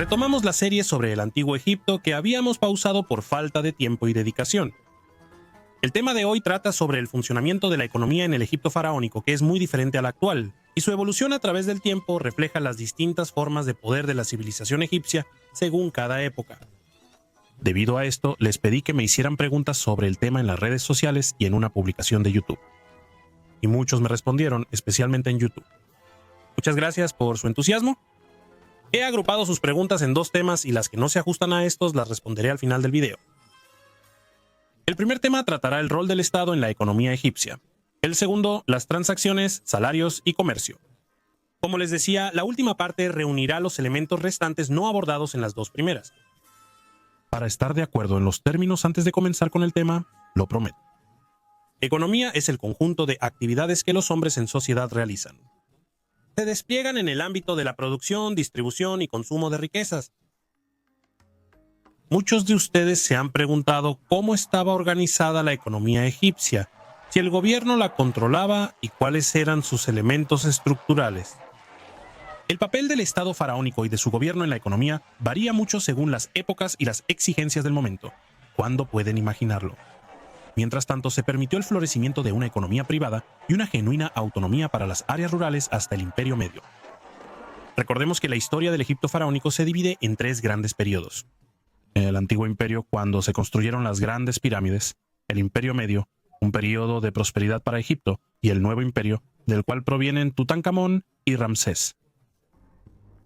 Retomamos la serie sobre el Antiguo Egipto que habíamos pausado por falta de tiempo y dedicación. El tema de hoy trata sobre el funcionamiento de la economía en el Egipto faraónico, que es muy diferente al actual, y su evolución a través del tiempo refleja las distintas formas de poder de la civilización egipcia según cada época. Debido a esto, les pedí que me hicieran preguntas sobre el tema en las redes sociales y en una publicación de YouTube. Y muchos me respondieron, especialmente en YouTube. Muchas gracias por su entusiasmo. He agrupado sus preguntas en dos temas y las que no se ajustan a estos las responderé al final del video. El primer tema tratará el rol del Estado en la economía egipcia. El segundo, las transacciones, salarios y comercio. Como les decía, la última parte reunirá los elementos restantes no abordados en las dos primeras. Para estar de acuerdo en los términos antes de comenzar con el tema, lo prometo. Economía es el conjunto de actividades que los hombres en sociedad realizan. Se despliegan en el ámbito de la producción, distribución y consumo de riquezas. Muchos de ustedes se han preguntado cómo estaba organizada la economía egipcia, si el gobierno la controlaba y cuáles eran sus elementos estructurales. El papel del Estado faraónico y de su gobierno en la economía varía mucho según las épocas y las exigencias del momento. ¿Cuándo pueden imaginarlo? Mientras tanto, se permitió el florecimiento de una economía privada y una genuina autonomía para las áreas rurales hasta el Imperio Medio. Recordemos que la historia del Egipto faraónico se divide en tres grandes periodos. El Antiguo Imperio, cuando se construyeron las grandes pirámides, el Imperio Medio, un periodo de prosperidad para Egipto, y el Nuevo Imperio, del cual provienen Tutankamón y Ramsés.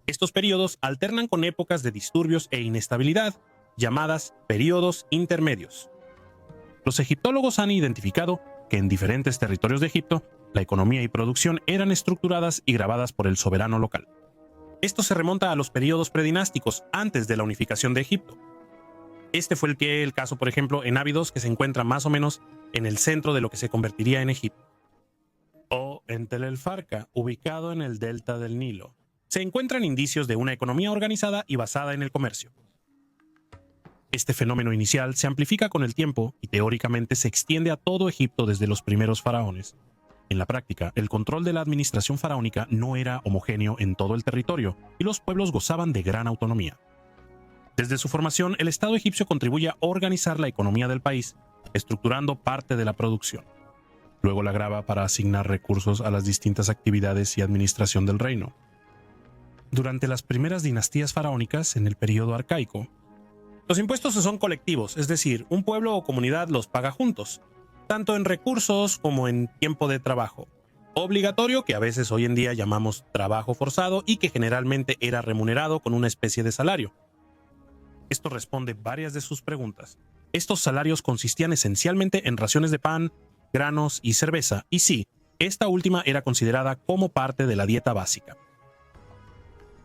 Estos periodos alternan con épocas de disturbios e inestabilidad, llamadas periodos intermedios. Los egiptólogos han identificado que en diferentes territorios de Egipto, la economía y producción eran estructuradas y grabadas por el soberano local. Esto se remonta a los periodos predinásticos, antes de la unificación de Egipto. Este fue el caso, por ejemplo, en Abidos, que se encuentra más o menos en el centro de lo que se convertiría en Egipto. O en Tel el Farca, ubicado en el delta del Nilo. Se encuentran indicios de una economía organizada y basada en el comercio. Este fenómeno inicial se amplifica con el tiempo y teóricamente se extiende a todo Egipto desde los primeros faraones. En la práctica, el control de la administración faraónica no era homogéneo en todo el territorio y los pueblos gozaban de gran autonomía. Desde su formación, el Estado egipcio contribuye a organizar la economía del país, estructurando parte de la producción. Luego la graba para asignar recursos a las distintas actividades y administración del reino. Durante las primeras dinastías faraónicas, en el período arcaico, los impuestos son colectivos, es decir, un pueblo o comunidad los paga juntos, tanto en recursos como en tiempo de trabajo. Obligatorio, que a veces hoy en día llamamos trabajo forzado y que generalmente era remunerado con una especie de salario. Esto responde varias de sus preguntas. Estos salarios consistían esencialmente en raciones de pan, granos y cerveza, y sí, esta última era considerada como parte de la dieta básica.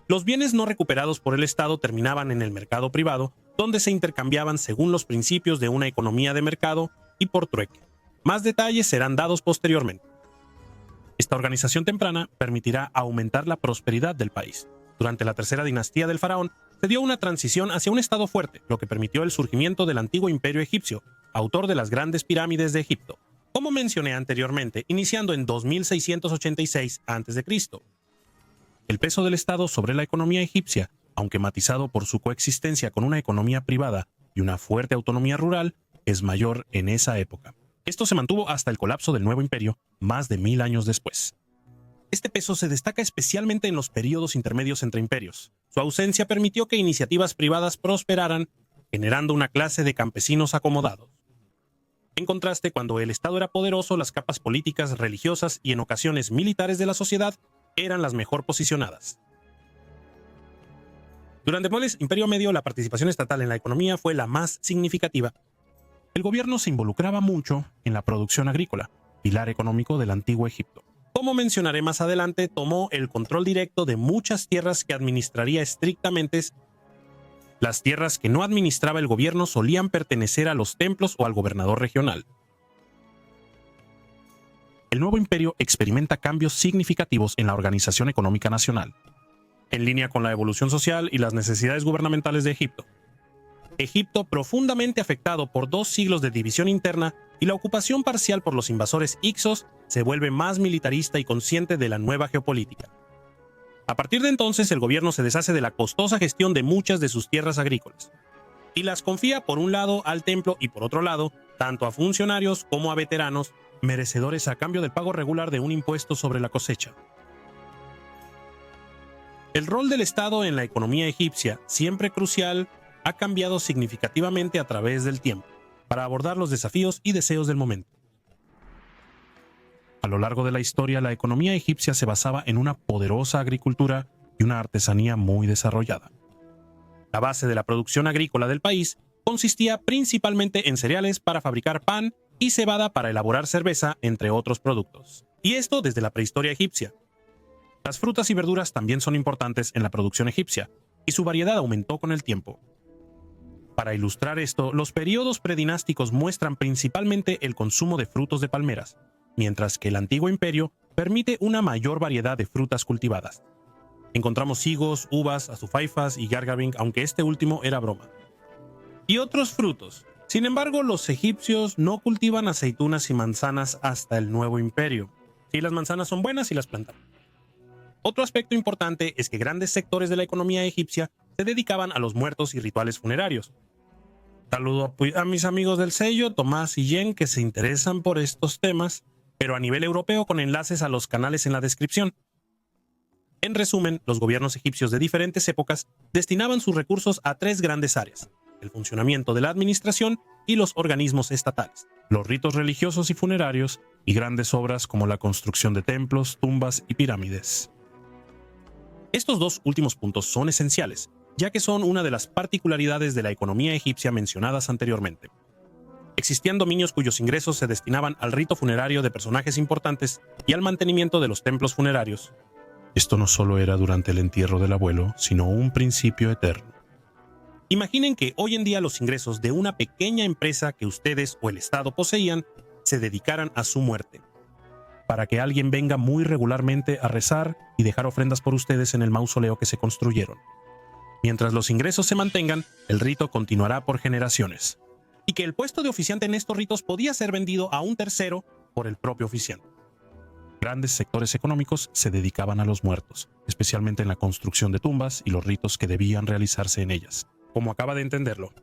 Los bienes no recuperados por el Estado terminaban en el mercado privado, donde se intercambiaban según los principios de una economía de mercado y por trueque. Más detalles serán dados posteriormente. Esta organización temprana permitirá aumentar la prosperidad del país. Durante la tercera dinastía del faraón, se dio una transición hacia un Estado fuerte, lo que permitió el surgimiento del antiguo imperio egipcio, autor de las grandes pirámides de Egipto, como mencioné anteriormente, iniciando en 2686 a.C. El peso del Estado sobre la economía egipcia, aunque matizado por su coexistencia con una economía privada y una fuerte autonomía rural, es mayor en esa época. Esto se mantuvo hasta el colapso del Nuevo Imperio, más de 1000 años después. Este peso se destaca especialmente en los períodos intermedios entre imperios. Su ausencia permitió que iniciativas privadas prosperaran, generando una clase de campesinos acomodados. En contraste, cuando el Estado era poderoso, las capas políticas, religiosas y en ocasiones militares de la sociedad eran las mejor posicionadas. Durante el Imperio Medio, la participación estatal en la economía fue la más significativa. El gobierno se involucraba mucho en la producción agrícola, pilar económico del antiguo Egipto. Como mencionaré más adelante, tomó el control directo de muchas tierras que administraría estrictamente. Las tierras que no administraba el gobierno solían pertenecer a los templos o al gobernador regional. El nuevo imperio experimenta cambios significativos en la organización económica nacional, en línea con la evolución social y las necesidades gubernamentales de Egipto. Egipto, profundamente afectado por 2 siglos de división interna y la ocupación parcial por los invasores hicsos, se vuelve más militarista y consciente de la nueva geopolítica. A partir de entonces, el gobierno se deshace de la costosa gestión de muchas de sus tierras agrícolas y las confía por un lado al templo y por otro lado, tanto a funcionarios como a veteranos, merecedores a cambio del pago regular de un impuesto sobre la cosecha. El rol del Estado en la economía egipcia, siempre crucial, ha cambiado significativamente a través del tiempo, para abordar los desafíos y deseos del momento. A lo largo de la historia, la economía egipcia se basaba en una poderosa agricultura y una artesanía muy desarrollada. La base de la producción agrícola del país consistía principalmente en cereales para fabricar pan y cebada para elaborar cerveza, entre otros productos. Y esto desde la prehistoria egipcia. Las frutas y verduras también son importantes en la producción egipcia, y su variedad aumentó con el tiempo. Para ilustrar esto, los periodos predinásticos muestran principalmente el consumo de frutos de palmeras, mientras que el antiguo imperio permite una mayor variedad de frutas cultivadas. Encontramos higos, uvas, azufaifas y gargabing, aunque este último era broma. Y otros frutos. Sin embargo, los egipcios no cultivan aceitunas y manzanas hasta el nuevo imperio. Si las manzanas son buenas y las plantan. Otro aspecto importante es que grandes sectores de la economía egipcia se dedicaban a los muertos y rituales funerarios. Saludo a mis amigos del sello, Tomás y Jen, que se interesan por estos temas, pero a nivel europeo con enlaces a los canales en la descripción. En resumen, los gobiernos egipcios de diferentes épocas destinaban sus recursos a tres grandes áreas: el funcionamiento de la administración y los organismos estatales, los ritos religiosos y funerarios, y grandes obras como la construcción de templos, tumbas y pirámides. Estos dos últimos puntos son esenciales, ya que son una de las particularidades de la economía egipcia mencionadas anteriormente. Existían dominios cuyos ingresos se destinaban al rito funerario de personajes importantes y al mantenimiento de los templos funerarios. Esto no solo era durante el entierro del abuelo, sino un principio eterno. Imaginen que hoy en día los ingresos de una pequeña empresa que ustedes o el Estado poseían se dedicaran a su muerte, para que alguien venga muy regularmente a rezar y dejar ofrendas por ustedes en el mausoleo que se construyeron. Mientras los ingresos se mantengan, el rito continuará por generaciones, y que el puesto de oficiante en estos ritos podía ser vendido a un tercero por el propio oficiante. Grandes sectores económicos se dedicaban a los muertos, especialmente en la construcción de tumbas y los ritos que debían realizarse en ellas, como acaba de entenderlo.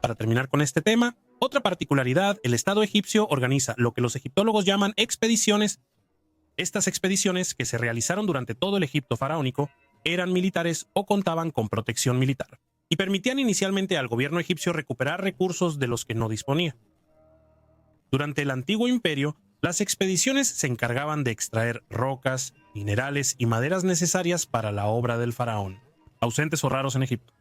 Para terminar con este tema, otra particularidad: el Estado egipcio organiza lo que los egiptólogos llaman expediciones. Estas expediciones, que se realizaron durante todo el Egipto faraónico, eran militares o contaban con protección militar, y permitían inicialmente al gobierno egipcio recuperar recursos de los que no disponía. Durante el antiguo imperio, las expediciones se encargaban de extraer rocas, minerales y maderas necesarias para la obra del faraón, ausentes o raros en Egipto.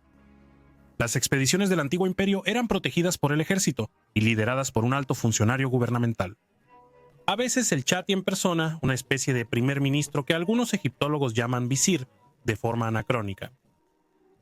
Las expediciones del antiguo imperio eran protegidas por el ejército y lideradas por un alto funcionario gubernamental. A veces el chati en persona, una especie de primer ministro que algunos egiptólogos llaman visir, de forma anacrónica.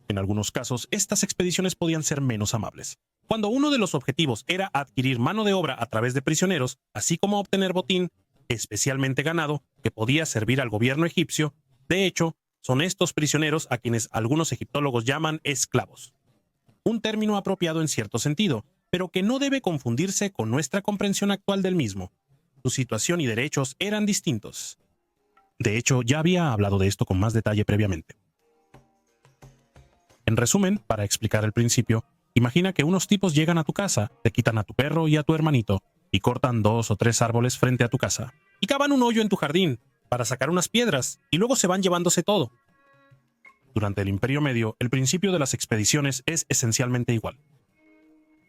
En algunos casos, estas expediciones podían ser menos amables. Cuando uno de los objetivos era adquirir mano de obra a través de prisioneros, así como obtener botín, especialmente ganado, que podía servir al gobierno egipcio. De hecho, son estos prisioneros a quienes algunos egiptólogos llaman esclavos. Un término apropiado en cierto sentido, pero que no debe confundirse con nuestra comprensión actual del mismo. Su situación y derechos eran distintos. De hecho, ya había hablado de esto con más detalle previamente. En resumen, para explicar el principio, imagina que unos tipos llegan a tu casa, te quitan a tu perro y a tu hermanito, y cortan 2 o 3 árboles frente a tu casa, y cavan un hoyo en tu jardín para sacar unas piedras, y luego se van llevándose todo. Durante el Imperio Medio, el principio de las expediciones es esencialmente igual.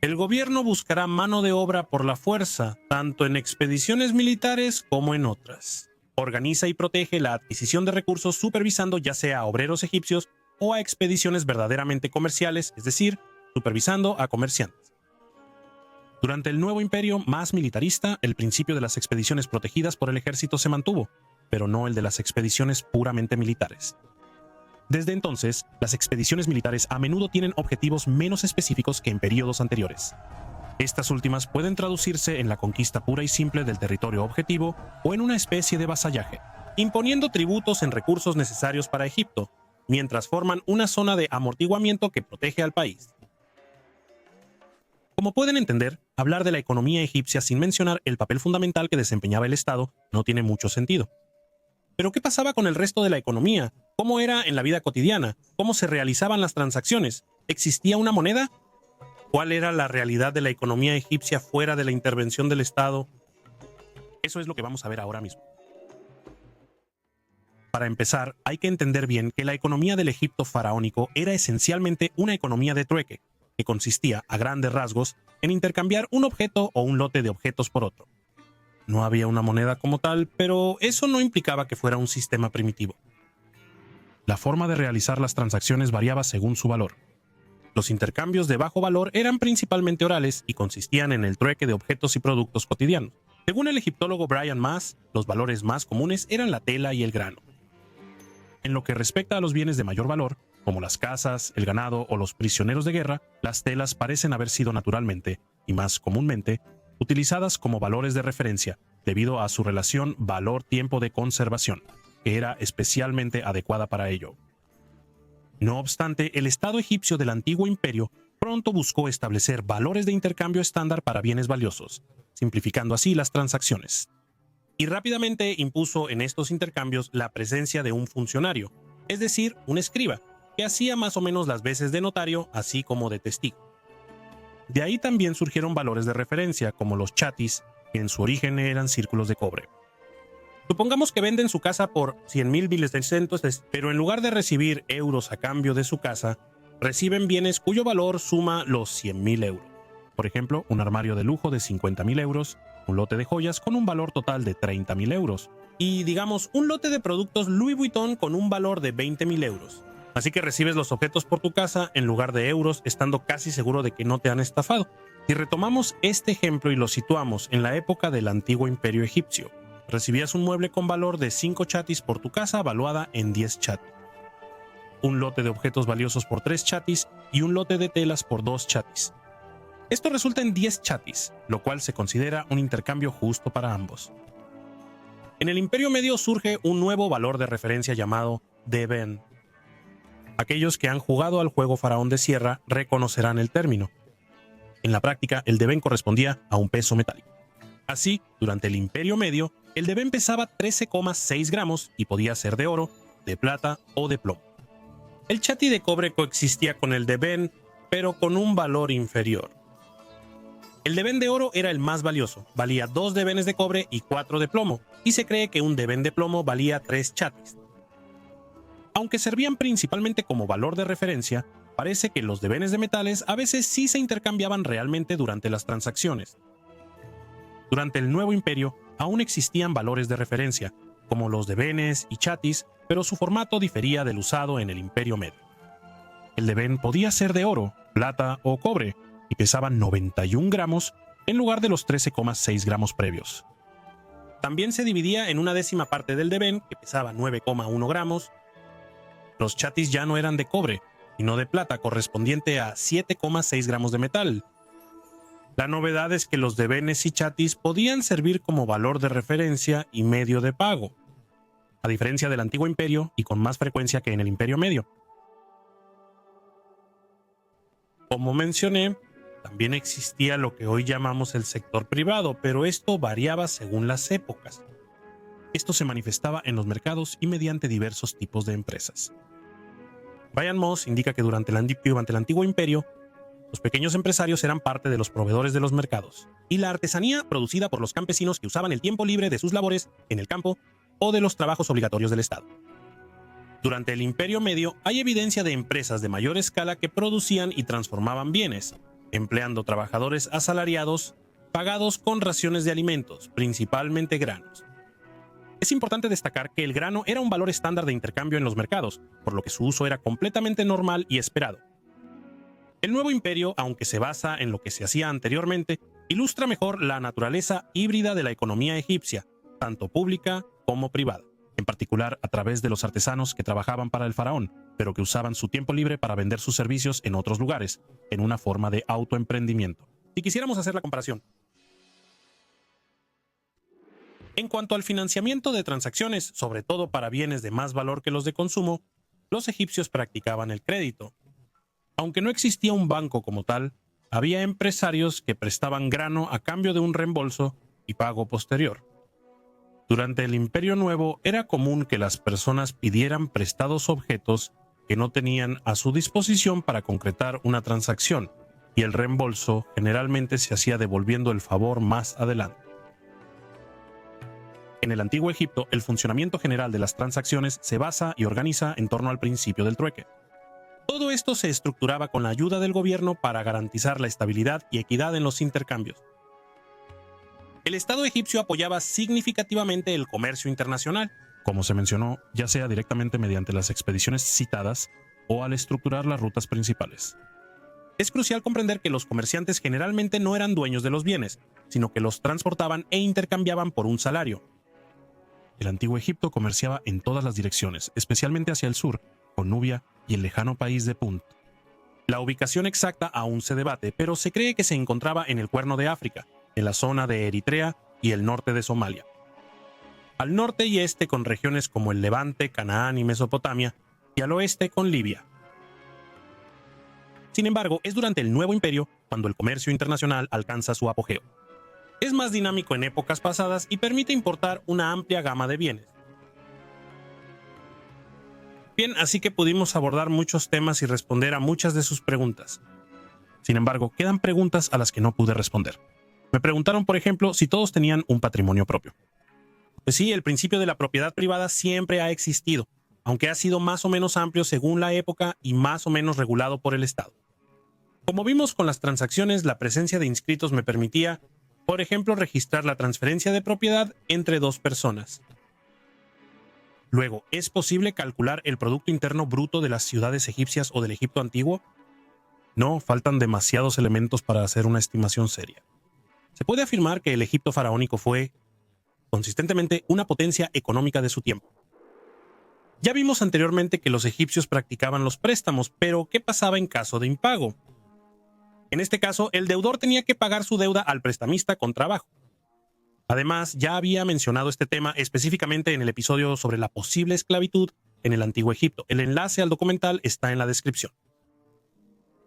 El gobierno buscará mano de obra por la fuerza, tanto en expediciones militares como en otras. Organiza y protege la adquisición de recursos supervisando ya sea a obreros egipcios o a expediciones verdaderamente comerciales, es decir, supervisando a comerciantes. Durante el nuevo imperio más militarista, el principio de las expediciones protegidas por el ejército se mantuvo, pero no el de las expediciones puramente militares. Desde entonces, las expediciones militares a menudo tienen objetivos menos específicos que en períodos anteriores. Estas últimas pueden traducirse en la conquista pura y simple del territorio objetivo o en una especie de vasallaje, imponiendo tributos en recursos necesarios para Egipto, mientras forman una zona de amortiguamiento que protege al país. Como pueden entender, hablar de la economía egipcia sin mencionar el papel fundamental que desempeñaba el Estado no tiene mucho sentido. Pero ¿qué pasaba con el resto de la economía? ¿Cómo era en la vida cotidiana? ¿Cómo se realizaban las transacciones? ¿Existía una moneda? ¿Cuál era la realidad de la economía egipcia fuera de la intervención del Estado? Eso es lo que vamos a ver ahora mismo. Para empezar, hay que entender bien que la economía del Egipto faraónico era esencialmente una economía de trueque, que consistía, a grandes rasgos, en intercambiar un objeto o un lote de objetos por otro. No había una moneda como tal, pero eso no implicaba que fuera un sistema primitivo. La forma de realizar las transacciones variaba según su valor. Los intercambios de bajo valor eran principalmente orales y consistían en el trueque de objetos y productos cotidianos. Según el egiptólogo Brian Maas, los valores más comunes eran la tela y el grano. En lo que respecta a los bienes de mayor valor, como las casas, el ganado o los prisioneros de guerra, las telas parecen haber sido naturalmente, y más comúnmente, utilizadas como valores de referencia, debido a su relación valor-tiempo de conservación, que era especialmente adecuada para ello. No obstante, el Estado egipcio del antiguo imperio pronto buscó establecer valores de intercambio estándar para bienes valiosos, simplificando así las transacciones. Y rápidamente impuso en estos intercambios la presencia de un funcionario, es decir, un escriba, que hacía más o menos las veces de notario, así como de testigo. De ahí también surgieron valores de referencia, como los chatis, que en su origen eran círculos de cobre. Supongamos que venden su casa por 100.000 $100,000, pero en lugar de recibir euros a cambio de su casa, reciben bienes cuyo valor suma los 100.000 euros. Por ejemplo, un armario de lujo de 50.000 euros, un lote de joyas con un valor total de 30.000 euros, y digamos un lote de productos Louis Vuitton con un valor de 20.000 euros. Así que recibes los objetos por tu casa en lugar de euros, estando casi seguro de que no te han estafado. Si retomamos este ejemplo y lo situamos en la época del antiguo imperio egipcio, recibías un mueble con valor de 5 chatis por tu casa valuada en 10 chatis, un lote de objetos valiosos por 3 chatis y un lote de telas por 2 chatis. Esto resulta en 10 chatis, lo cual se considera un intercambio justo para ambos. En el Imperio Medio surge un nuevo valor de referencia llamado deben. Aquellos que han jugado al juego Faraón de Sierra reconocerán el término. En la práctica, el deben correspondía a un peso metálico. Así, durante el Imperio Medio, el deben pesaba 13,6 gramos y podía ser de oro, de plata o de plomo. El chati de cobre coexistía con el deben, pero con un valor inferior. El deben de oro era el más valioso, valía 2 debenes de cobre y 4 de plomo, y se cree que un deben de plomo valía 3 chatis. Aunque servían principalmente como valor de referencia, parece que los debenes de metales a veces sí se intercambiaban realmente durante las transacciones. Durante el Nuevo Imperio aún existían valores de referencia, como los debenes y chatis, pero su formato difería del usado en el Imperio Medio. El deben podía ser de oro, plata o cobre, y pesaba 91 gramos en lugar de los 13,6 gramos previos. También se dividía en una décima parte del deben, que pesaba 9,1 gramos. Los chatis ya no eran de cobre, sino de plata, correspondiente a 7,6 gramos de metal. La novedad es que los debenes y chatis podían servir como valor de referencia y medio de pago, a diferencia del Antiguo Imperio y con más frecuencia que en el Imperio Medio. Como mencioné, también existía lo que hoy llamamos el sector privado, pero esto variaba según las épocas. Esto se manifestaba en los mercados y mediante diversos tipos de empresas. Brian Moss indica que durante el Antiguo Imperio, los pequeños empresarios eran parte de los proveedores de los mercados, y la artesanía producida por los campesinos que usaban el tiempo libre de sus labores en el campo o de los trabajos obligatorios del Estado. Durante el Imperio Medio hay evidencia de empresas de mayor escala que producían y transformaban bienes, empleando trabajadores asalariados pagados con raciones de alimentos, principalmente granos. Es importante destacar que el grano era un valor estándar de intercambio en los mercados, por lo que su uso era completamente normal y esperado. El Nuevo Imperio, aunque se basa en lo que se hacía anteriormente, ilustra mejor la naturaleza híbrida de la economía egipcia, tanto pública como privada, en particular a través de los artesanos que trabajaban para el faraón, pero que usaban su tiempo libre para vender sus servicios en otros lugares, en una forma de autoemprendimiento. Si quisiéramos hacer la comparación. En cuanto al financiamiento de transacciones, sobre todo para bienes de más valor que los de consumo, los egipcios practicaban el crédito. Aunque no existía un banco como tal, había empresarios que prestaban grano a cambio de un reembolso y pago posterior. Durante el Imperio Nuevo era común que las personas pidieran prestados objetos que no tenían a su disposición para concretar una transacción, y el reembolso generalmente se hacía devolviendo el favor más adelante. En el Antiguo Egipto, el funcionamiento general de las transacciones se basa y organiza en torno al principio del trueque. Todo esto se estructuraba con la ayuda del gobierno para garantizar la estabilidad y equidad en los intercambios. El Estado egipcio apoyaba significativamente el comercio internacional, como se mencionó, ya sea directamente mediante las expediciones citadas o al estructurar las rutas principales. Es crucial comprender que los comerciantes generalmente no eran dueños de los bienes, sino que los transportaban e intercambiaban por un salario. El Antiguo Egipto comerciaba en todas las direcciones, especialmente hacia el sur, con Nubia y el lejano país de Punt. La ubicación exacta aún se debate, pero se cree que se encontraba en el Cuerno de África, en la zona de Eritrea y el norte de Somalia. Al norte y este con regiones como el Levante, Canaán y Mesopotamia, y al oeste con Libia. Sin embargo, es durante el Nuevo Imperio cuando el comercio internacional alcanza su apogeo. Es más dinámico en épocas pasadas y permite importar una amplia gama de bienes. Bien, así que pudimos abordar muchos temas y responder a muchas de sus preguntas. Sin embargo, quedan preguntas a las que no pude responder. Me preguntaron, por ejemplo, si todos tenían un patrimonio propio. Pues sí, el principio de la propiedad privada siempre ha existido, aunque ha sido más o menos amplio según la época y más o menos regulado por el Estado. Como vimos con las transacciones, la presencia de inscritos me permitía, por ejemplo, registrar la transferencia de propiedad entre dos personas. Luego, ¿es posible calcular el Producto Interno Bruto de las ciudades egipcias o del Egipto antiguo? No, faltan demasiados elementos para hacer una estimación seria. Se puede afirmar que el Egipto faraónico fue, consistentemente, una potencia económica de su tiempo. Ya vimos anteriormente que los egipcios practicaban los préstamos, pero ¿qué pasaba en caso de impago? En este caso, el deudor tenía que pagar su deuda al prestamista con trabajo. Además, ya había mencionado este tema específicamente en el episodio sobre la posible esclavitud en el Antiguo Egipto. El enlace al documental está en la descripción.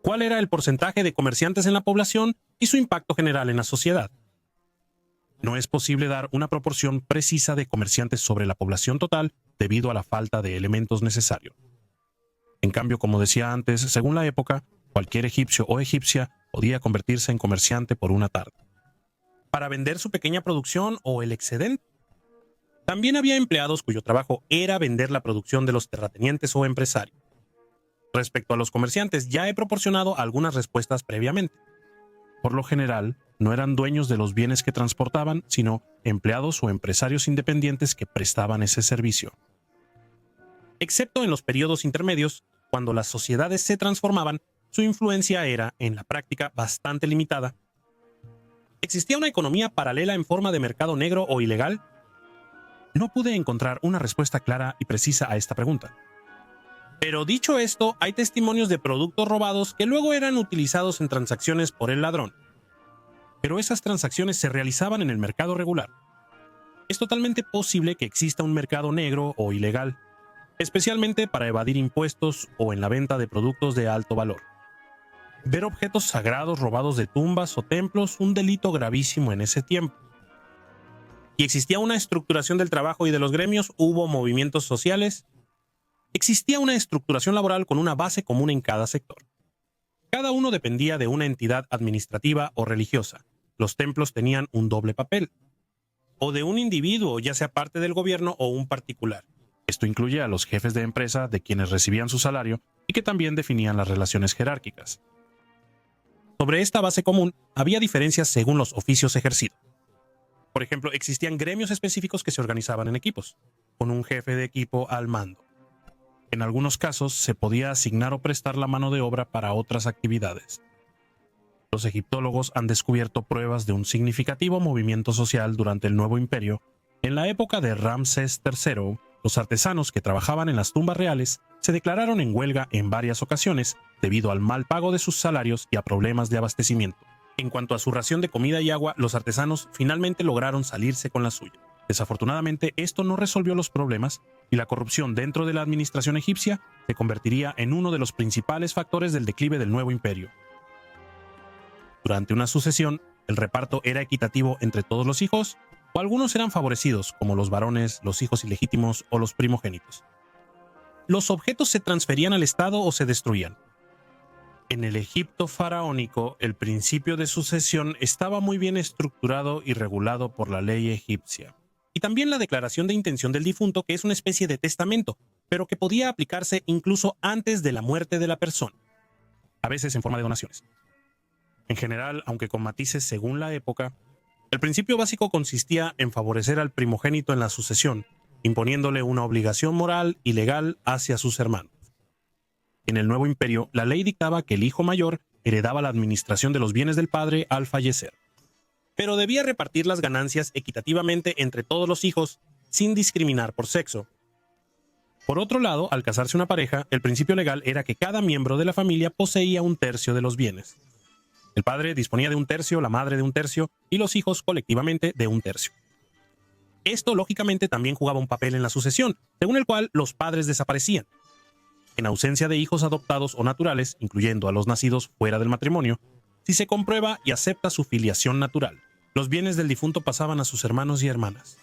¿Cuál era el porcentaje de comerciantes en la población y su impacto general en la sociedad? No es posible dar una proporción precisa de comerciantes sobre la población total debido a la falta de elementos necesarios. En cambio, como decía antes, según la época, cualquier egipcio o egipcia podía convertirse en comerciante por una tarde, para vender su pequeña producción o el excedente. También había empleados cuyo trabajo era vender la producción de los terratenientes o empresarios. Respecto a los comerciantes, ya he proporcionado algunas respuestas previamente. Por lo general, no eran dueños de los bienes que transportaban, sino empleados o empresarios independientes que prestaban ese servicio. Excepto en los periodos intermedios, cuando las sociedades se transformaban, su influencia era, en la práctica, bastante limitada. ¿Existía una economía paralela en forma de mercado negro o ilegal? No pude encontrar una respuesta clara y precisa a esta pregunta. Pero dicho esto, hay testimonios de productos robados que luego eran utilizados en transacciones por el ladrón. Pero esas transacciones se realizaban en el mercado regular. Es totalmente posible que exista un mercado negro o ilegal, especialmente para evadir impuestos o en la venta de productos de alto valor. Ver objetos sagrados robados de tumbas o templos, un delito gravísimo en ese tiempo. Y existía una estructuración del trabajo y de los gremios, hubo movimientos sociales. Existía una estructuración laboral con una base común en cada sector. Cada uno dependía de una entidad administrativa o religiosa. Los templos tenían un doble papel. O de un individuo, ya sea parte del gobierno o un particular. Esto incluye a los jefes de empresa de quienes recibían su salario y que también definían las relaciones jerárquicas. Sobre esta base común, había diferencias según los oficios ejercidos. Por ejemplo, existían gremios específicos que se organizaban en equipos, con un jefe de equipo al mando. En algunos casos, se podía asignar o prestar la mano de obra para otras actividades. Los egiptólogos han descubierto pruebas de un significativo movimiento social durante el Nuevo Imperio. En la época de Ramsés III, los artesanos que trabajaban en las tumbas reales se declararon en huelga en varias ocasiones debido al mal pago de sus salarios y a problemas de abastecimiento. En cuanto a su ración de comida y agua, los artesanos finalmente lograron salirse con la suya. Desafortunadamente, esto no resolvió los problemas y la corrupción dentro de la administración egipcia se convertiría en uno de los principales factores del declive del nuevo imperio. Durante una sucesión, ¿el reparto era equitativo entre todos los hijos? o algunos eran favorecidos, como los varones, los hijos ilegítimos o los primogénitos. Los objetos se transferían al Estado o se destruían. En el Egipto faraónico, el principio de sucesión estaba muy bien estructurado y regulado por la ley egipcia. Y también la declaración de intención del difunto, que es una especie de testamento, pero que podía aplicarse incluso antes de la muerte de la persona, a veces en forma de donaciones. En general, aunque con matices según la época, el principio básico consistía en favorecer al primogénito en la sucesión, imponiéndole una obligación moral y legal hacia sus hermanos. En el nuevo imperio, la ley dictaba que el hijo mayor heredaba la administración de los bienes del padre al fallecer, pero debía repartir las ganancias equitativamente entre todos los hijos, sin discriminar por sexo. Por otro lado, al casarse una pareja, el principio legal era que cada miembro de la familia poseía un tercio de los bienes. El padre disponía de un tercio, la madre de un tercio y los hijos colectivamente de un tercio. Esto, lógicamente, también jugaba un papel en la sucesión, según el cual los padres desaparecían. En ausencia de hijos adoptados o naturales, incluyendo a los nacidos fuera del matrimonio, si se comprueba y acepta su filiación natural, los bienes del difunto pasaban a sus hermanos y hermanas.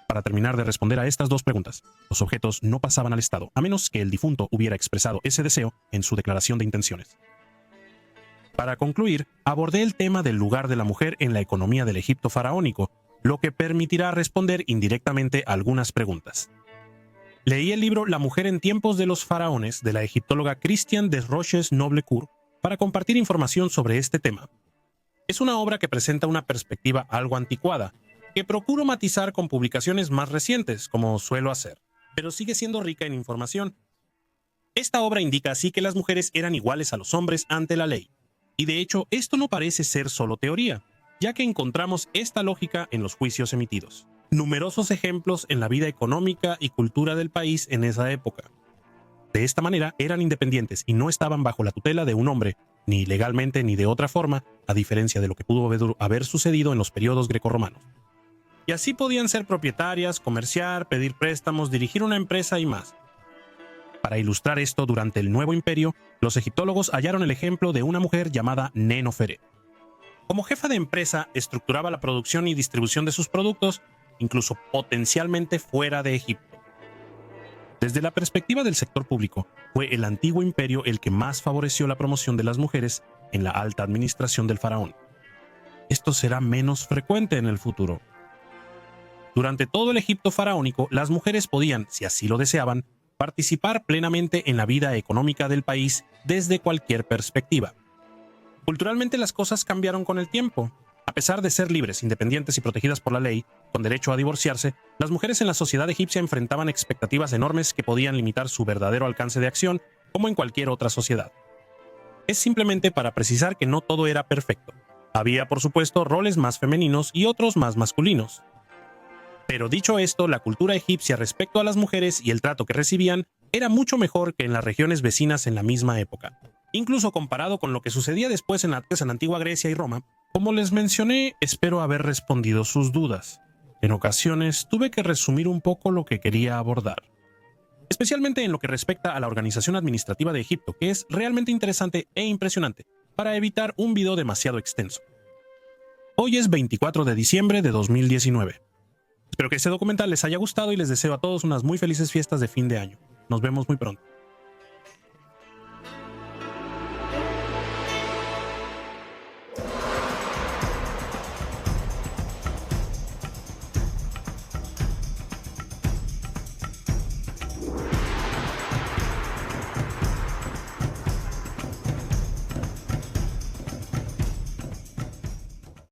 Para terminar de responder a estas dos preguntas, los objetos no pasaban al Estado, a menos que el difunto hubiera expresado ese deseo en su declaración de intenciones. Para concluir, abordé el tema del lugar de la mujer en la economía del Egipto faraónico, lo que permitirá responder indirectamente a algunas preguntas. Leí el libro La mujer en tiempos de los faraones de la egiptóloga Christiane Desroches-Noblecourt para compartir información sobre este tema. Es una obra que presenta una perspectiva algo anticuada, que procuro matizar con publicaciones más recientes, como suelo hacer, pero sigue siendo rica en información. Esta obra indica así que las mujeres eran iguales a los hombres ante la ley, y de hecho esto no parece ser solo teoría, ya que encontramos esta lógica en los juicios emitidos. Numerosos ejemplos en la vida económica y cultura del país en esa época. De esta manera eran independientes y no estaban bajo la tutela de un hombre, ni legalmente ni de otra forma, a diferencia de lo que pudo haber sucedido en los periodos grecorromanos. Y así podían ser propietarias, comerciar, pedir préstamos, dirigir una empresa y más. Para ilustrar esto, durante el Nuevo Imperio, los egiptólogos hallaron el ejemplo de una mujer llamada Nenoferet. Como jefa de empresa, estructuraba la producción y distribución de sus productos, incluso potencialmente fuera de Egipto. Desde la perspectiva del sector público, fue el antiguo imperio el que más favoreció la promoción de las mujeres en la alta administración del faraón. Esto será menos frecuente en el futuro. Durante todo el Egipto faraónico, las mujeres podían, si así lo deseaban, participar plenamente en la vida económica del país desde cualquier perspectiva. Culturalmente las cosas cambiaron con el tiempo. A pesar de ser libres, independientes y protegidas por la ley, con derecho a divorciarse, las mujeres en la sociedad egipcia enfrentaban expectativas enormes que podían limitar su verdadero alcance de acción, como en cualquier otra sociedad. Es simplemente para precisar que no todo era perfecto. Había, por supuesto, roles más femeninos y otros más masculinos. Pero dicho esto, la cultura egipcia respecto a las mujeres y el trato que recibían era mucho mejor que en las regiones vecinas en la misma época. Incluso comparado con lo que sucedía después en la antigua Grecia y Roma. Como les mencioné, espero haber respondido sus dudas. En ocasiones tuve que resumir un poco lo que quería abordar, especialmente en lo que respecta a la organización administrativa de Egipto, que es realmente interesante e impresionante, para evitar un video demasiado extenso. Hoy es 24 de diciembre de 2019. Espero que este documental les haya gustado y les deseo a todos unas muy felices fiestas de fin de año. Nos vemos muy pronto.